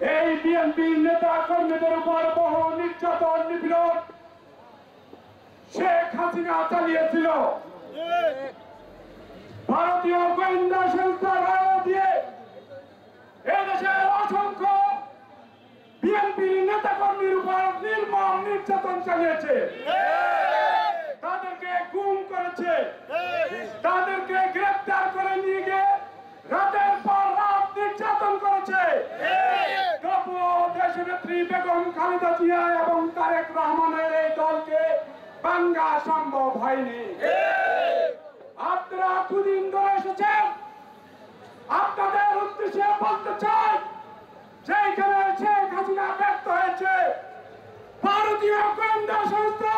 এই বিএনপি নেতা কর্মীদের উপর বহু নির্যাতন নিপীড়ন শেখ হাসিনা চালিয়েছিল। ভারতীয় গোয়েন্দা সংস্থার রায় দিয়ে এদেশের অসংখ্য বিএনপি নেতা কর্মীর উপর নির্মম নির্যাতন চালিয়েছে। তাদেরকে গুম করেছে, তাদেরকে গ্রেফতার করে নিয়ে গিয়ে রাতের পর রাত নির্যাতন করেছে। তবুও দেশনেত্রী বেগম খালেদা জিয়া এবং তারেক রহমানের এই দলকে ভাঙা সম্ভব হয়নি। আপনারা দুদিন ধরে এসেছেন, আপনাদের উদ্দেশ্যে বলতে চাই যেখানে শেখ হাসিনা ব্যর্থ হয়েছে, ভারতীয় গোয়েন্দা সংস্থা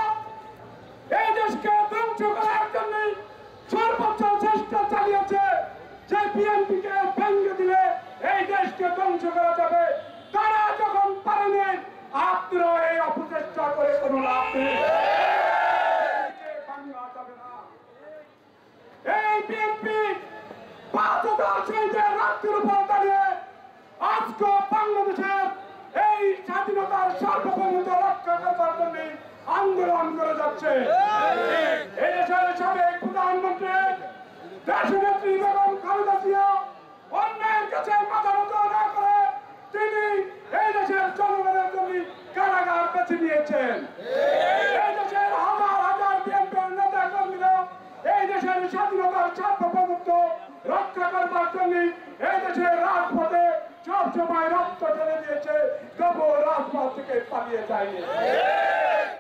এই দেশকে ধ্বংস করার জন্য সর্বোচ্চ চেষ্টা চালিয়েছে। যে বিএনপিকে ভেঙে দিলে এই দেশকে ধ্বংস করা যাবে, তারা যখন পারেনি, আপনারা এই অপচেষ্টা করে কোনো লাভ নেই। এই বিএনপি ৫,০০০ শহীদের রক্তের উপর দাঁড়িয়ে আজকে বাংলাদেশের এই স্বাধীনতার সার্বভৌমত্ব রক্ষা করবার জন্য আন্দোলন করে যাচ্ছে। এই দেশের সাবেক প্রধানমন্ত্রী দেশনেত্রী বেগম খালেদা জিয়া অন্যের কাছে মাথা নত না করে তিনি এই দেশের জনগণের জন্য কারাগার বেছে নিয়েছেন। এই দেশের হাজার হাজার বিএনপির নেতা কর্মীরা এই দেশের স্বাধীনতার সার্বভৌমত্ব রক্ষা করবার জন্য এই দেশের রাজপথে সবসময় রক্ত ঢেলে দিয়েছে, তবু রাজপথ থেকে পালিয়ে যায়নি।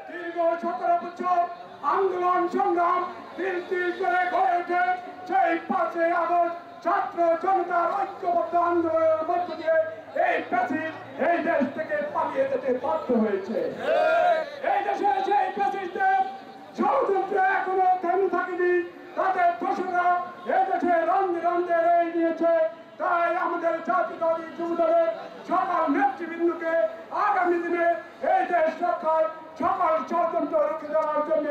দীর্ঘ ১৭ বছর আন্দোলন সংগ্রাম তিল তিল করে গড়ে ওঠে সেই ৫ই আগস্ট ছাত্র জনতার ঐক্যবদ্ধ আন্দোলনের মধ্য দিয়ে এই প্যাসিজ এই দেশ থেকে পালিয়ে যেতে বাধ্য হয়েছে। এই দেশে সেই প্যাসিজদের ষড়যন্ত্র এখনো থেমে থাকেনি। তাদের দোষরা এই দেশে রন্ধে রন্ধে রয়ে গিয়েছে। তাই আমাদের জাতীয়তাবাদী যুবদলের সকল নেতৃবৃন্দকে আগামী দিনে এই দেশ রক্ষায় সকল ষড়যন্ত্র রুখে দেওয়ার জন্য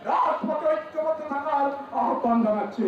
রাজপথে ঐক্যবদ্ধ থাকার আহ্বান জানাচ্ছি।